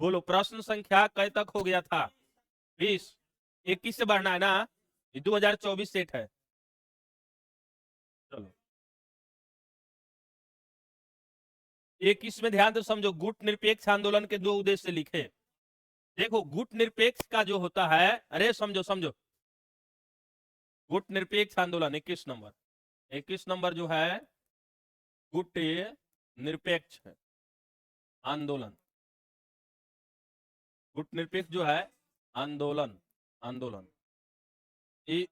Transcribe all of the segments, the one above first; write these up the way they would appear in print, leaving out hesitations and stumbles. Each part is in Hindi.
बोलो प्रश्न संख्या कै तक हो गया था? 20। 21 से बढ़ना है ना, ये 2024 सेट है। चलो 21 में ध्यान से समझो, गुट निरपेक्ष आंदोलन के 2 उद्देश्य लिखे। देखो गुट निरपेक्ष का जो होता है, अरे समझो समझो, गुट निरपेक्ष आंदोलन 21 नंबर, 21 नंबर जो है गुट निरपेक्ष आंदोलन, गुट निरपेक्ष जो है आंदोलन, आंदोलन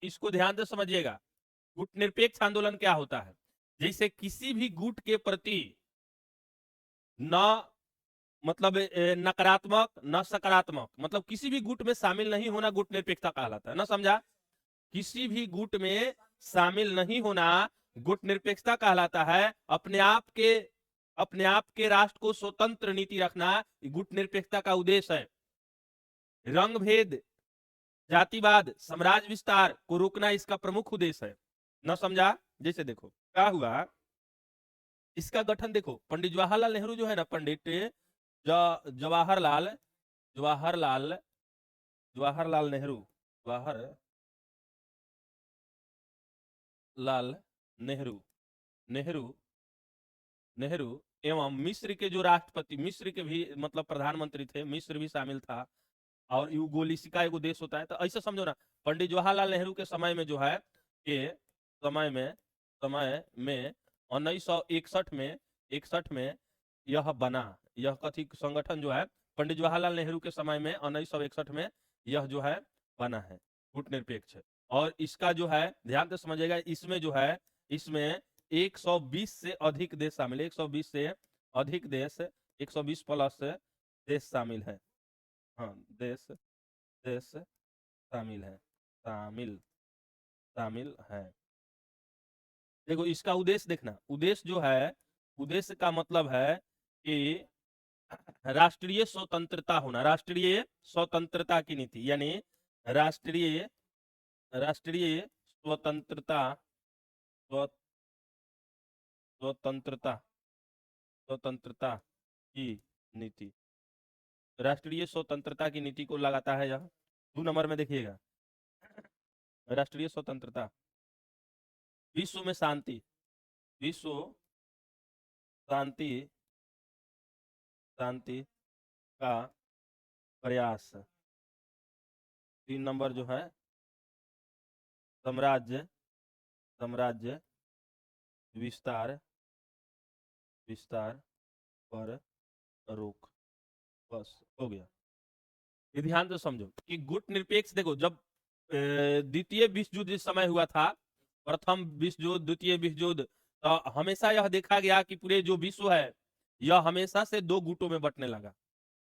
इसको ध्यान से समझिएगा। गुट निरपेक्ष आंदोलन क्या होता है? जैसे किसी भी गुट के प्रति न मतलब नकारात्मक न सकारात्मक, मतलब किसी भी गुट में शामिल नहीं होना गुट निरपेक्षता कहलाता है ना, समझा? किसी भी गुट में शामिल नहीं होना गुट निरपेक्षता कहलाता है। अपने आप के राष्ट्र को स्वतंत्र नीति रखना गुट निरपेक्षता का उद्देश्य है। रंग भेद, जातिवाद, साम्राज्य विस्तार को रोकना इसका प्रमुख उद्देश्य है, न समझा? जैसे देखो क्या हुआ, इसका गठन देखो, पंडित जवाहरलाल नेहरू जो है ना, पंडित जवाहरलाल जवाहरलाल जवाहरलाल नेहरू, जवाहरलाल नेहरू नेहरू नेहरू एवं मिस्र के जो राष्ट्रपति, मिस्र के भी मतलब प्रधानमंत्री थे, मिस्र भी शामिल था, और युगोलिसिका एगो देश होता है। तो ऐसा समझो ना, पंडित जवाहरलाल नेहरू के समय में जो है, ये समय में 1961 में यह बना, यह कथी संगठन जो है पंडित जवाहरलाल नेहरू के समय में 1961 में यह जो है बना है गुट निरपेक्ष। और इसका जो है ध्यान से समझिएगा, इसमें जो है इसमें 120 से अधिक देश शामिल है, 120 से अधिक देश, 120 प्लस देश शामिल है। हाँ, देश देश शामिल है, शामिल है। देखो इसका उद्देश्य देखना, उद्देश्य जो है, उद्देश्य का मतलब है कि राष्ट्रीय स्वतंत्रता होना, राष्ट्रीय स्वतंत्रता की नीति, यानी राष्ट्रीय राष्ट्रीय स्वतंत्रता स्वतंत्रता स्वतंत्रता की नीति, राष्ट्रीय स्वतंत्रता की नीति को लगाता है यह। 2 नंबर में देखिएगा, राष्ट्रीय स्वतंत्रता, विश्व में शांति, विश्व शांति शांति का प्रयास। 3 नंबर जो है साम्राज्य विस्तार पर रोक। बस हो गया। ये ध्यान से समझो कि गुट निरपेक्ष, देखो जब द्वितीय विश्व युद्ध इस समय हुआ था, प्रथम विश्व युद्ध, द्वितीय विश्व युद्ध, तो हमेशा यह देखा गया कि पूरे जो विश्व है यह हमेशा से 2 गुटों में बंटने लगा।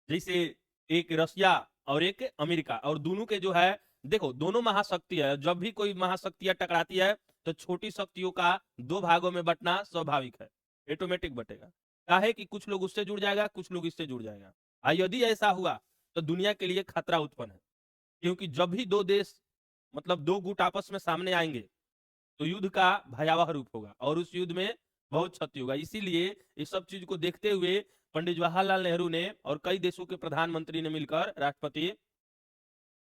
जैसे एक रशिया और एक अमेरिका, और दोनों के जो है, देखो दोनों महाशक्ति है, जब भी कोई महाशक्तियां टकराती है तो छोटी शक्तियों का 2 भागों में बंटना स्वाभाविक है, ऑटोमेटिक बटेगा। क्या है कि कुछ लोग उससे जुड़ जाएगा, कुछ लोग इससे जुड़ जाएगा। यदि ऐसा हुआ तो दुनिया के लिए खतरा उत्पन्न है, क्योंकि जब भी 2 देश मतलब 2 गुट आपस में सामने आएंगे तो युद्ध का भयावह रूप होगा, और उस युद्ध में बहुत क्षति होगा। इसीलिए इस सब चीज को देखते हुए पंडित जवाहरलाल नेहरू ने और कई देशों के प्रधानमंत्री ने मिलकर, राष्ट्रपति,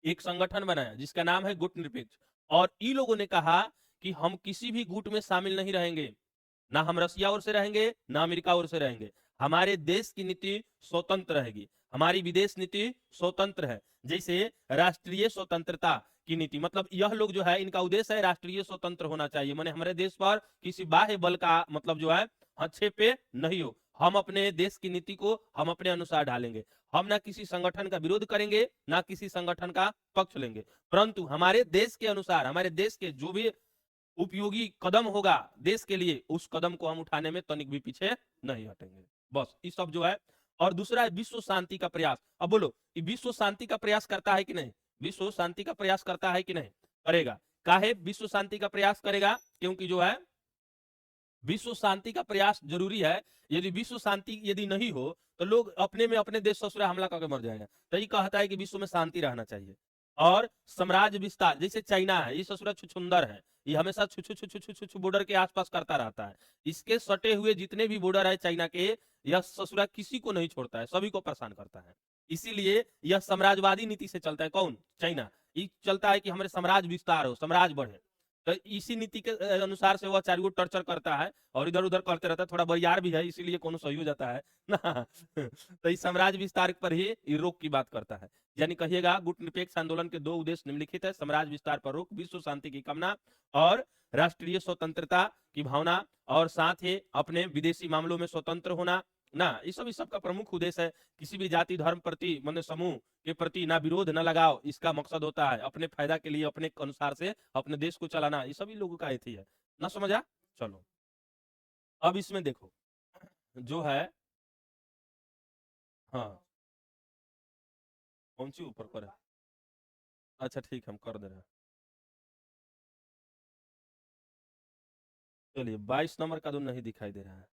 एक संगठन बनाया जिसका नाम है गुट निरपेक्ष। और इन लोगों ने कहा कि हम किसी भी गुट में शामिल नहीं रहेंगे, ना हम रसिया ओर से रहेंगे ना अमेरिका ओर से रहेंगे, हमारे देश की नीति स्वतंत्र रहेगी, हमारी विदेश नीति स्वतंत्र है। जैसे राष्ट्रीय स्वतंत्रता की नीति, मतलब यह लोग जो है इनका उद्देश्य है राष्ट्रीय स्वतंत्र होना चाहिए, माने हमारे देश पर किसी बाह्य बल का मतलब जो है हस्तक्षेप नहीं हो, हम अपने देश की नीति को हम अपने अनुसार ढालेंगे, हम ना किसी संगठन का विरोध करेंगे ना किसी संगठन का पक्ष लेंगे, परंतु हमारे देश के अनुसार, हमारे देश के जो भी उपयोगी कदम होगा देश के लिए, उस कदम को हम उठाने में तनिक भी पीछे नहीं हटेंगे। बस ये सब जो है। और दूसरा है विश्व शांति का प्रयास। अब बोलो, ये विश्व शांति का प्रयास करता है कि नहीं? विश्व शांति का प्रयास करता है कि नहीं? करेगा। काहे विश्व शांति का प्रयास करेगा? क्योंकि जो है विश्व शांति का प्रयास जरूरी है। यदि विश्व शांति यदि नहीं हो तो लोग अपने में अपने देश ससुरा हमला करके मर जाएंगे। तो ये कहता है कि विश्व में शांति रहना चाहिए। और साम्राज्य विस्तार, जैसे चाइना है, ये ससुरा छुछुंदर है, ये हमेशा छु बॉर्डर के आसपास करता रहता है। इसके सटे हुए जितने भी बॉर्डर है चाइना के, यह ससुरा किसी को नहीं छोड़ता है, सभी को परेशान करता है। इसीलिए यह साम्राज्यवादी नीति से चलता है। कौन? चाइना। ये चलता है कि हमारे साम्राज्य विस्तार हो, साम्राज्य बढ़े। तो इसी नीति के अनुसार से वह चारों टर्चर करता है और इधर उधर करते रहता है। थोड़ा बरियार भी है, इसीलिए कोनो सही हो जाता है ना। तो इस साम्राज्य विस्तार पर ही ये रोक की बात करता है। यानी कहिएगा गुटनिरपेक्ष आंदोलन के दो उद्देश्य निम्नलिखित है: साम्राज्य विस्तार पर रोक, विश्व शांति की कामना और राष्ट्रीय स्वतंत्रता की भावना, और साथ ही अपने विदेशी मामलों में स्वतंत्र होना ना। इस सब का प्रमुख उद्देश्य है। किसी भी जाति धर्म प्रति मन समूह के प्रति ना विरोध ना लगाव, इसका मकसद होता है अपने फायदा के लिए अपने अनुसार से अपने देश को चलाना। ये सभी लोगों का एथी है ना, समझा? चलो अब इसमें देखो जो है, हाँ कौन सी ऊपर पर है? अच्छा ठीक, हम कर दे रहे हैं। चलिए 22 नंबर का तो नहीं दिखाई दे रहा है।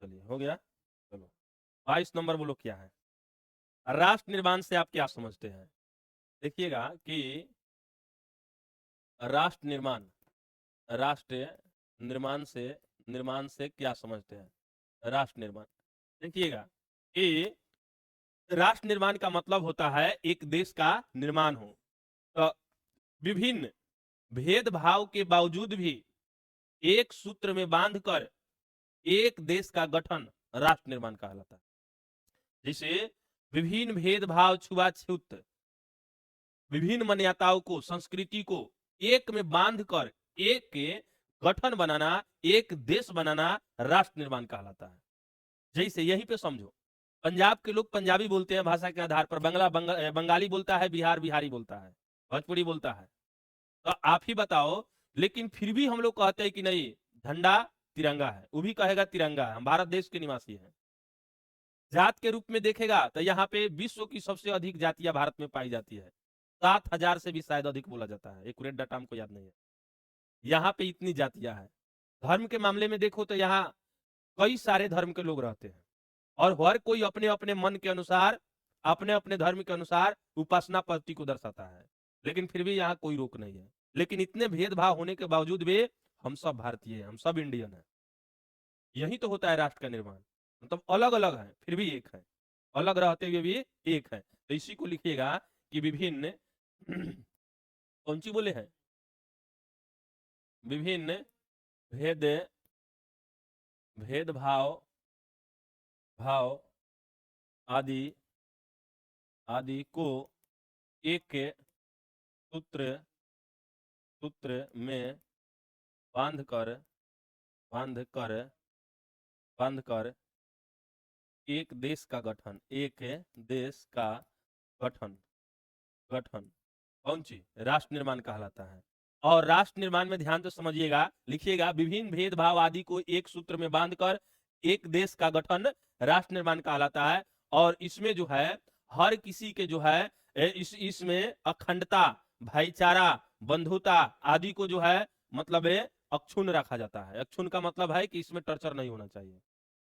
चलिए हो गया। चलो 22 नंबर बोलो क्या है? राष्ट्र निर्माण से आप क्या समझते हैं? देखिएगा कि राष्ट्र निर्माण, राष्ट्र निर्माण से क्या समझते हैं? राष्ट्र निर्माण, देखिएगा कि राष्ट्र निर्माण का मतलब होता है एक देश का निर्माण हो। तो विभिन्न भेदभाव के बावजूद भी एक सूत्र में बांधकर एक देश का गठन राष्ट्र निर्माण कहलाता है। जैसे विभिन्न भेदभाव, छुआछूत, विभिन्न मान्यताओं को, संस्कृति को एक में बांधकर एक के गठन बनाना, एक देश बनाना राष्ट्र निर्माण कहलाता है। जैसे यहीं पे समझो, पंजाब के लोग पंजाबी बोलते हैं भाषा के आधार पर, बंगाली बोलता है, बिहारी बोलता है, भोजपुरी बोलता है। तो आप ही बताओ, लेकिन फिर भी हम लोग कहते हैं कि नहीं, झंडा तिरंगा है, वो भी कहेगा तिरंगा है, हम भारत देश के निवासी हैं। जात के रूप में देखेगा तो यहाँ पे विश्व की सबसे अधिक जातियां भारत में पाई जाती है। 7,000 से भी शायद अधिक बोला जाता है, एक्यूरेट डाटा हमको याद नहीं है। यहाँ पे इतनी जातियां हैं। धर्म के मामले में देखो तो यहाँ कई सारे धर्म के लोग रहते हैं और हर कोई अपने अपने मन के अनुसार, अपने अपने धर्म के अनुसार उपासना पद्धति को दर्शाता है। लेकिन फिर भी यहाँ कोई रोक नहीं है। लेकिन इतने भेदभाव होने के बावजूद भी हम सब भारतीय हैं, हम सब इंडियन हैं। यही तो होता है राष्ट्र का निर्माण। मतलब अलग अलग है फिर भी एक है, अलग रहते हुए भी एक है। तो इसी को लिखिएगा कि विभिन्न कौन सी बोले हैं? विभिन्न भेद भेदभाव भाव आदि आदि को एक सूत्र सूत्र में बांधकर बांधकर बांधकर एक देश का गठन, एक देश का गठन गठन कौन सी? राष्ट्र निर्माण कहलाता है। और राष्ट्र निर्माण में ध्यान से समझिएगा, लिखिएगा विभिन्न भेदभाव आदि को एक सूत्र में बांधकर एक देश का गठन राष्ट्र निर्माण कहलाता है। और इसमें जो है हर किसी के जो है इसमें अखंडता, भाईचारा, बंधुता आदि को जो है मतलब अक्षुण्ण रखा जाता है। अक्षुण्ण का मतलब है कि इसमें टर्चर नहीं होना चाहिए।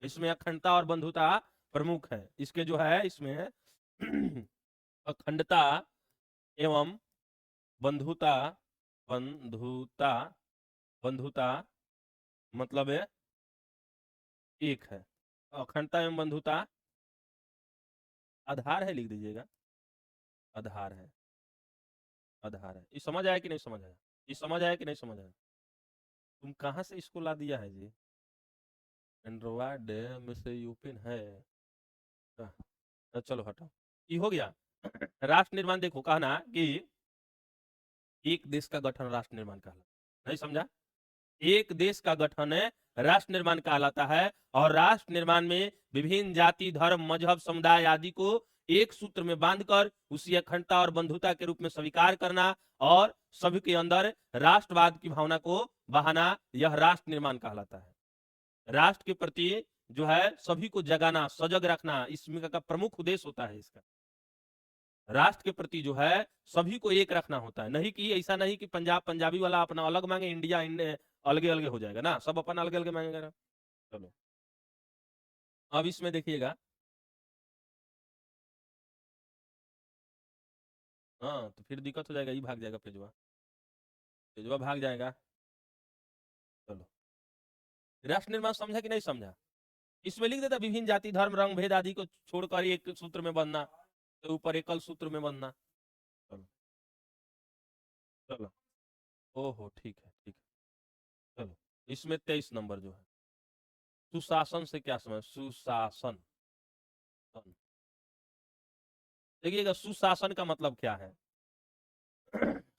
इसमें अखंडता और बंधुता प्रमुख है। इसके जो है इसमें अखंडता एवं बंधुता बंधुता बंधुता मतलब एक है। अखंडता एवं बंधुता आधार है, लिख दीजिएगा, आधार है, आधार है। ये समझ आया कि नहीं समझ आया? ये समझ आया कि नहीं समझ आया? तुम कहाँ से इसको ला दिया है जी? एंड्रॉयड में से यूपिन है। चलो हटाओ, ये हो गया। राष्ट्र निर्माण देखो कहना कि एक देश का गठन राष्ट्र निर्माण कहलाता, नहीं समझा? एक देश का गठन है राष्ट्र निर्माण कहलाता है। और राष्ट्र निर्माण में विभिन्न जाति, धर्म, मजहब, समुदाय आदि को एक सूत्र में बांधकर उसी अखंडता और बंधुता के रूप में स्वीकार करना और सभी के अंदर राष्ट्रवाद की भावना को बहाना, यह राष्ट्र निर्माण कहलाता है। राष्ट्र के प्रति जो है सभी को जगाना, सजग रखना, इसमें का प्रमुख उद्देश्य होता है इसका। राष्ट्र के प्रति जो है सभी को एक रखना होता है। नहीं कि ऐसा नहीं कि पंजाबी वाला अपना अलग मांगे, इंडिया अलगे अलगे हो जाएगा ना, सब अपन अलगे अलगे मांगेगा ना। चलो अब इसमें देखिएगा, हाँ तो फिर दिक्कत हो जाएगा, ये भाग जाएगा, पेजवा पेजवा भाग जाएगा। चलो राष्ट्र निर्माण समझा कि नहीं समझा? इसमें लिख देता विभिन्न जाति, धर्म, रंग भेद आदि को छोड़कर एक सूत्र में बनना, तो ऊपर एकल सूत्र में बनना। चलो चलो, ओहो ठीक है ठीक है। चलो इसमें 23 नंबर जो है, सुशासन से क्या समझ, सुशासन। देखिएगा सुशासन का मतलब क्या है।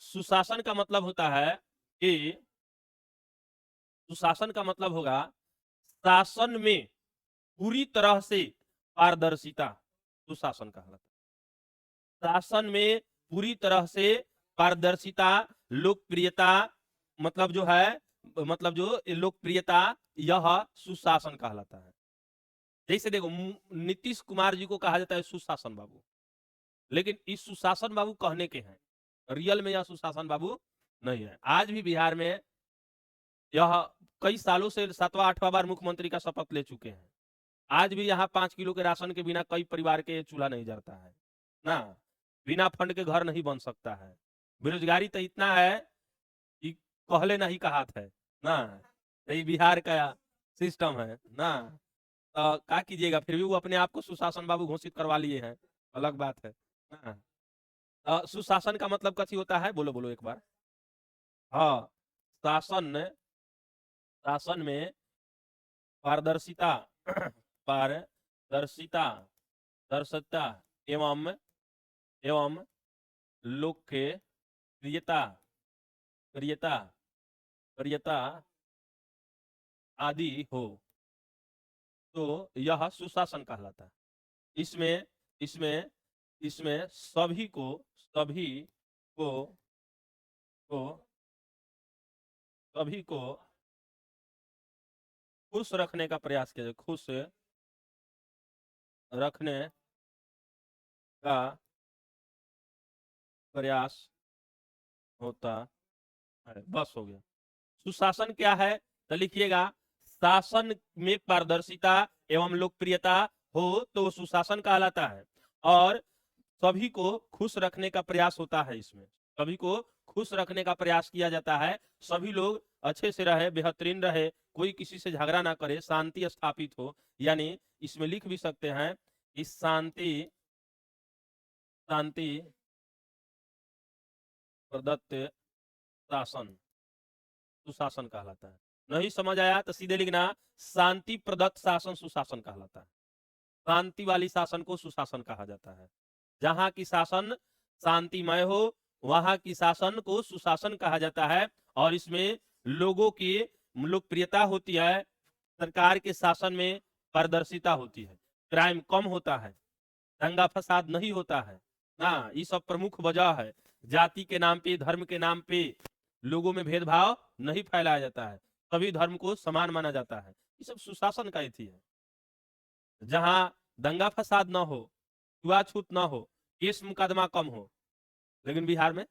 सुशासन का मतलब होता है कि, सुशासन का मतलब होगा शासन में पूरी तरह से पारदर्शिता, सुशासन कहलाता है। शासन में पूरी तरह से पारदर्शिता, लोकप्रियता, मतलब जो है, मतलब जो लोकप्रियता, यह सुशासन कहलाता है। जैसे देखो नीतीश कुमार जी को कहा जाता है सुशासन बाबू, लेकिन इस सुशासन बाबू कहने के हैं, रियल में यह सुशासन बाबू नहीं है। आज भी बिहार में यह कई सालों से 7वां 8वां बार मुख्यमंत्री का शपथ ले चुके हैं। आज भी यहाँ 5 किलो के राशन के बिना कई परिवार के चूल्हा नहीं जलता है ना, बिना फंड के घर नहीं बन सकता है। बेरोजगारी तो इतना है कि कहले नहीं कहात है ना, यही बिहार का सिस्टम है ना। तो क्या कीजिएगा, फिर भी वो अपने आप को सुशासन बाबू घोषित करवा लिए हैं, अलग बात है ना। सुशासन का मतलब कथी होता है, बोलो बोलो एक बार। हाँ, शासन, शासन में पारदर्शिता, पारदर्शिता, दर्शिता एवं एवं लोक के प्रियता, प्रियता, प्रियता आदि हो, तो यह सुशासन कहलाता है। इसमें इसमें इसमें सभी को, सभी को को सभी को खुश रखने का प्रयास किया जाए, खुश रखने का प्रयास होता है, बस हो गया। सुशासन क्या है, तो लिखिएगा शासन में पारदर्शिता एवं लोकप्रियता हो तो सुशासन कहलाता है, और सभी को खुश रखने का प्रयास होता है। इसमें सभी को खुश रखने का प्रयास किया जाता है, सभी लोग अच्छे से रहे, बेहतरीन रहे, कोई किसी से झगड़ा ना करे, शांति स्थापित हो। यानी इसमें लिख भी सकते हैं कि शांति, शांति प्रदत्त शासन सुशासन कहलाता है। नहीं समझ आया तो सीधे लिखना, शांति प्रदत्त शासन सुशासन कहलाता है। शांति वाली शासन को सुशासन कहा जाता है। जहां की शासन शांतिमय हो, वहां की शासन को सुशासन कहा जाता है। और इसमें लोगों की लोकप्रियता होती है, सरकार के शासन में पारदर्शिता होती है, क्राइम कम होता है, दंगा फसाद नहीं होता है ना। ये सब प्रमुख वजह है। जाति के नाम पे, धर्म के नाम पे लोगों में भेदभाव नहीं फैलाया जाता है, सभी धर्म को समान माना जाता है। ये सब सुशासन का ही है। जहां दंगा फसाद ना हो, छुआछूत ना हो, केस मुकदमा कम हो। लेकिन बिहार में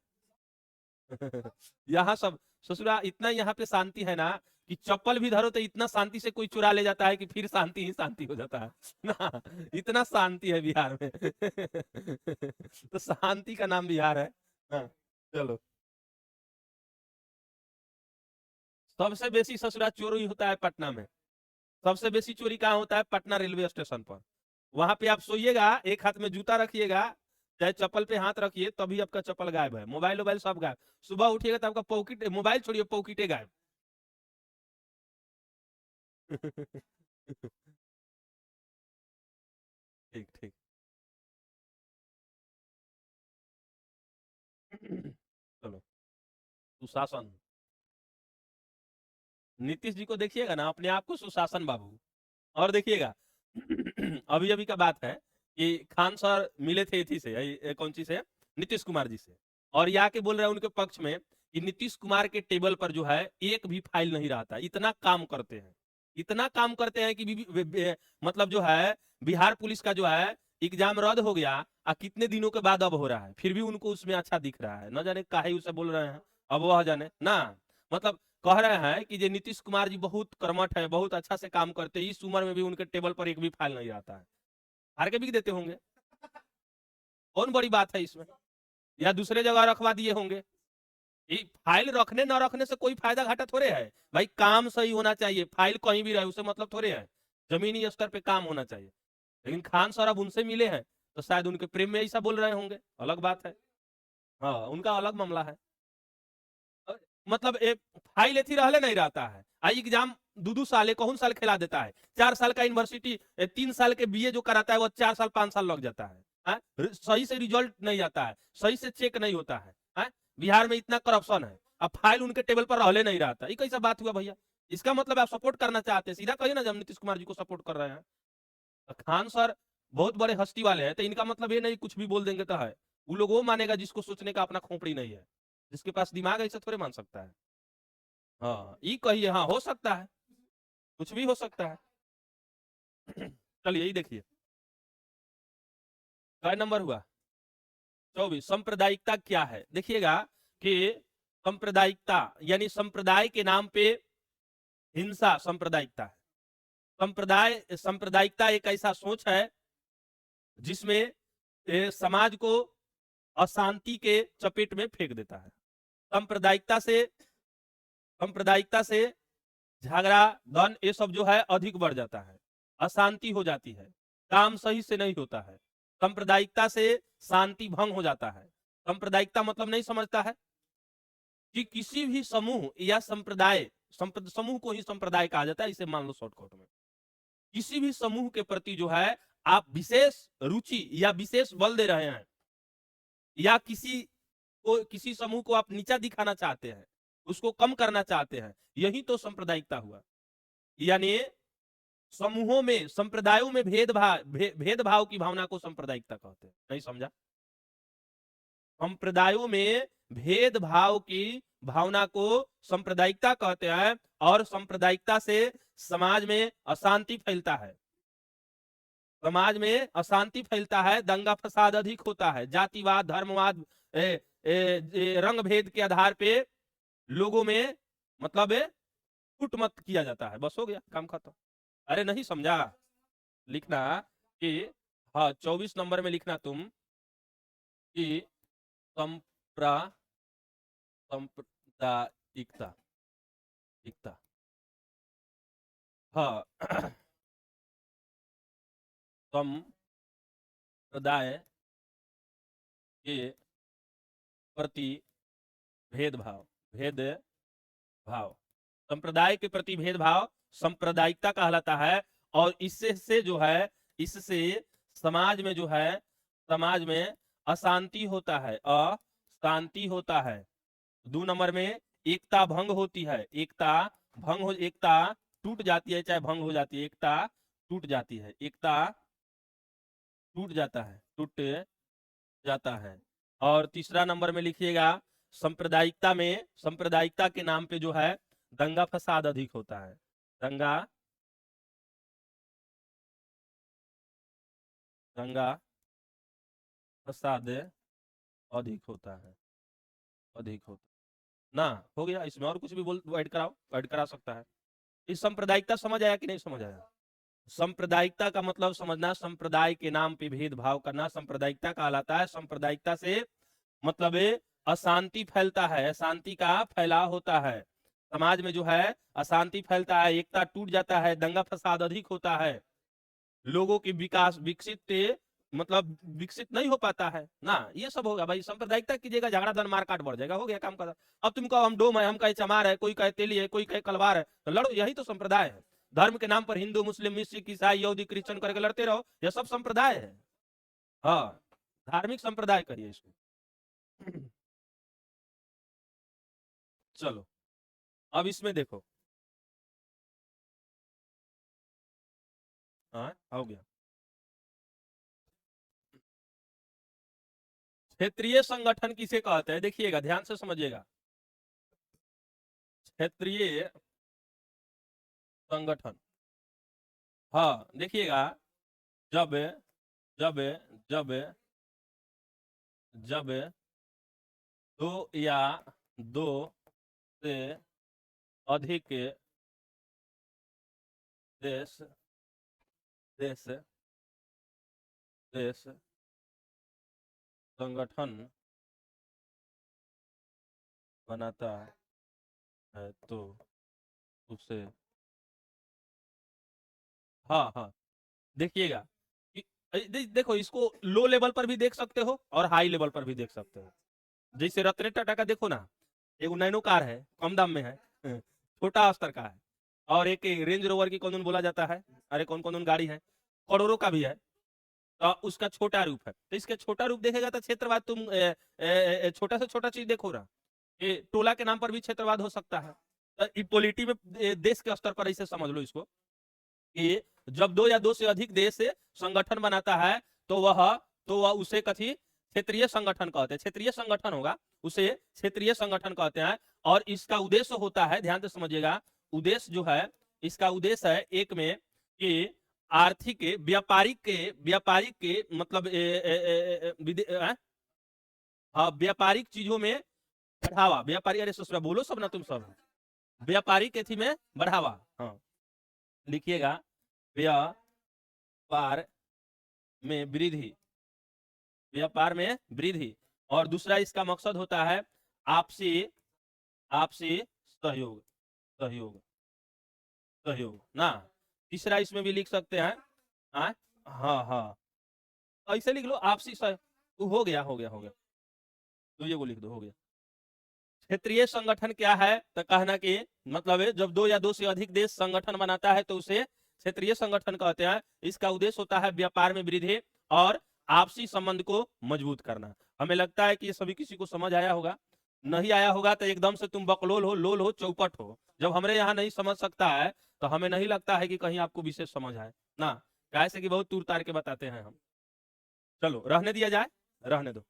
यहाँ सब ससुरा इतना यहाँ पे शांति है ना, कि चप्पल भी धरो तो इतना शांति से कोई चुरा ले जाता है कि फिर शांति ही शांति हो जाता है ना। इतना शांति है बिहार में। तो शांति का नाम बिहार है। हाँ, चलो। सबसे बेसी ससुरा चोरी होता है पटना में। सबसे बेसी चोरी कहाँ होता है, पटना रेलवे स्टेशन पर। वहां पे आप सोइएगा, एक हाथ में जूता रखिएगा, चाहे चप्पल पे हाथ रखिए, तभी आपका चप्पल गायब है, मोबाइल वोबाइल सब गायब। सुबह उठिएगा तो आपका पॉकेट, मोबाइल छोड़िए पॉकेटे गायब। ठीक ठीक। चलो, सुशासन, नीतीश जी को देखिएगा ना, अपने आप को सुशासन बाबू। और देखिएगा अभी अभी का बात है कि खान सर मिले थे इथी से, कौन सी से, नीतीश कुमार जी से, और ये आके बोल रहे हैं उनके पक्ष में कि नीतीश कुमार के टेबल पर जो है एक भी फाइल नहीं रहता, इतना काम करते हैं, इतना काम करते हैं कि मतलब जो है बिहार पुलिस का जो है एग्जाम रद्द हो गया, और कितने दिनों के बाद अब हो रहा है, फिर भी उनको उसमें अच्छा दिख रहा है। न जाने काहे उसे बोल रहे हैं, अब वह जाने ना। मतलब कह रहे हैं कि जे नीतीश कुमार जी बहुत कर्मठ है, बहुत अच्छा से काम करते हैं, इस उम्र में भी उनके टेबल पर एक भी फाइल नहीं आता है। हार के बिक देते होंगे, कौन बड़ी बात है इसमें, या दूसरे जगह रखवा दिए होंगे। ये फाइल रखने ना रखने से कोई फायदा घाटा थोड़े है भाई, काम सही होना चाहिए, फाइल कहीं भी रहे उसे मतलब थोड़े है, जमीनी स्तर पे काम होना चाहिए। लेकिन खान सर अब उनसे मिले हैं, तो शायद उनके प्रेम में ऐसा बोल रहे होंगे, अलग बात है। हाँ, उनका अलग मामला है। मतलब एक फाइल एथी रहले नहीं रहता है, आई एग्जाम दो साल कौन साल खिला देता है, 4 साल का यूनिवर्सिटी 3 साल के बीए जो कराता है वो 4 साल 5 साल लग जाता है। सही से रिजल्ट नहीं आता है, सही से चेक नहीं होता है। बिहार में इतना करप्शन है, अब फाइल उनके टेबल पर रहले नहीं रहता, ये कैसा बात हुआ भैया? इसका मतलब आप सपोर्ट करना चाहते हैं, सीधा कहिए ना, जब नीतीश कुमार जी को सपोर्ट कर रहे हैं। तो खान सर बहुत बड़े हस्ती वाले हैं, तो इनका मतलब ये नहीं कुछ भी बोल देंगे तो है। वो लोग वो मानेगा जिसको सोचने का अपना खोपड़ी नहीं है, जिसके पास दिमाग है, ऐसा थोड़े मान सकता है। हाँ, ये कहिए, हाँ हो सकता है, कुछ भी हो सकता है। चलिए यही देखिए, क्या नंबर हुआ? 24। सांप्रदायिकता क्या है, देखिएगा कि सांप्रदायिकता यानी संप्रदाय के नाम पे हिंसा सांप्रदायिकता है। सांप्रदायिकता एक ऐसा सोच है जिसमें समाज को अशांति के चपेट में फेंक देता है। सांप्रदायिकता से सांप्रदायिकता से झगड़ा धन ये सब जो है अधिक बढ़ जाता है, अशांति हो जाती है, काम सही से नहीं होता है। सांप्रदायिकता से शांति भंग हो जाता है। सांप्रदायिकता मतलब नहीं समझता है कि किसी भी समूह या संप्रदाय, समूह को ही संप्रदाय कहा जाता है, इसे मान लो शॉर्टकट में। किसी भी समूह के प्रति जो है आप विशेष रुचि या विशेष बल दे रहे हैं, या किसी समूह को आप नीचा दिखाना चाहते हैं, उसको कम करना चाहते हैं, यही तो सांप्रदायिकता हुआ। यानी समूहों में, संप्रदायों में भेदभाव की भावना को सांप्रदायिकता कहते हैं। नहीं समझा? संप्रदायों में भेदभाव की भावना को सांप्रदायिकता कहते हैं, और सांप्रदायिकता से समाज में अशांति फैलता है, समाज में अशांति फैलता है, दंगा फसाद अधिक होता है, जातिवाद, धर्मवाद, रंग भेद के आधार पे लोगों में मतलब फुट मत किया जाता है, बस हो गया काम खत्म। अरे नहीं समझा? लिखना कि, हाँ 24 नंबर में लिखना तुम कि संप्रा सांप्रदायिकता, एकता, हाँ संप्रदाय के प्रति भेदभाव, भेदभाव, संप्रदाय के प्रति भेदभाव सांप्रदायिकता कहलाता है। और इससे जो है, इससे समाज में जो है, समाज में अशांति होता है, अशांति होता है। 2 नंबर में एकता भंग होती है, एकता टूट जाती है, चाहे भंग हो जाती है, एकता टूट जाती है, एकता टूट जाता है, टूट जाता है। और 3 नंबर में लिखिएगा, सांप्रदायिकता के नाम पे जो है दंगा फसाद अधिक होता है, दंगा दंगा फसाद अधिक होता है, अधिक होता ना। हो गया, इसमें और कुछ भी बोल ऐड कराओ, ऐड करा सकता है। इस सांप्रदायिकता समझ आया कि नहीं समझ आया? सांप्रदायिकता का मतलब समझना, संप्रदाय के नाम पे भेदभाव करना सांप्रदायिकता कहलाता है। सांप्रदायिकता से मतलब अशांति फैलता है, अशांति का फैलाव होता है, समाज में जो है अशांति फैलता है, एकता टूट जाता है, दंगा फसाद अधिक होता है, लोगों की विकास विकसित मतलब विकसित नहीं हो पाता है ना। ये सब होगा भाई, सांप्रदायिकता कीजिएगा, झगड़ा धन मारकाट बढ़ जाएगा, हो गया काम खत्म। अब तुम कहो हम डोम है, हम कहे चमार है, कोई कहे तेली है, कोई कहे कलवार है, तो लड़ो, यही तो संप्रदाय है। धर्म के नाम पर हिंदू मुस्लिम सिख ईसाई यहूदी क्रिश्चियन करके लड़ते रहो, यह सब संप्रदाय है। हाँ, धार्मिक संप्रदाय करिए इसको। चलो अब इसमें देखो, हाँ हो गया। क्षेत्रीय संगठन किसे कहते हैं, देखिएगा ध्यान से समझिएगा। क्षेत्रीय संगठन, हाँ देखिएगा, जब जब जब जब दो या दो से अधिक देश देश देश संगठन बनाता है तो उसे, हाँ हाँ देखिएगा कि देखो इसको लो लेवल पर भी देख सकते हो और हाई लेवल पर भी देख सकते हो। जैसे रत्न टाटा का देखो ना, एक नैनो कार है, कम दाम में है, छोटा स्तर का है। और एक रेंज रोवर की कौन बोला जाता है, अरे कौन कौन गाड़ी है, करोड़ों का भी है, तो उसका छोटा रूप है। तो इसके छोटा रूप देखेगा तो क्षेत्रवाद तुम छोटा से छोटा चीज देखो ना, ये टोला के नाम पर भी क्षेत्रवाद हो सकता है। तो पॉलिटी में देश के स्तर पर ऐसे समझ लो इसको कि जब दो या दो से अधिक देश संगठन बनाता है तो वह उसे कथी क्षेत्रीय संगठन कहते हैं। क्षेत्रीय संगठन होगा उसे क्षेत्रीय संगठन कहते हैं। और इसका उद्देश्य होता है, ध्यान से समझिएगा, उद्देश्य जो है इसका उद्देश्य है एक में कि आर्थिक व्यापारिक के मतलब हाँ व्यापारिक चीजों में बढ़ावा, व्यापारी, अरे ससुरा बोलो सब ना तुम सब, व्यापारिक एथी में बढ़ावा। हाँ लिखिएगा, व्यापार में वृद्धि, व्यापार में वृद्धि। और दूसरा इसका मकसद होता है आपसी आपसी सहयोग, सहयोग सहयोग ना। तीसरा इसमें भी लिख सकते हैं, हाँ हाँ हाँ ऐसे लिख लो आपसी सहयोग। हो गया हो गया हो गया, तो ये को लिख दो, हो गया। क्षेत्रीय संगठन क्या है तो कहना कि मतलब है जब दो या दो से अधिक देश संगठन बनाता है तो उसे क्षेत्रीय संगठन कहते हैं। इसका उद्देश्य होता है व्यापार में वृद्धि और आपसी संबंध को मजबूत करना। हमें लगता है कि ये सभी किसी को समझ आया होगा। नहीं आया होगा तो एकदम से तुम बकलोल हो, लोल हो, चौपट हो। जब हमारे यहाँ नहीं समझ सकता है तो हमें नहीं लगता है कि कहीं आपको विशेष समझ आए ना, कैसे कि बहुत तूर तार के बताते हैं हम। चलो रहने दिया जाए, रहने दो।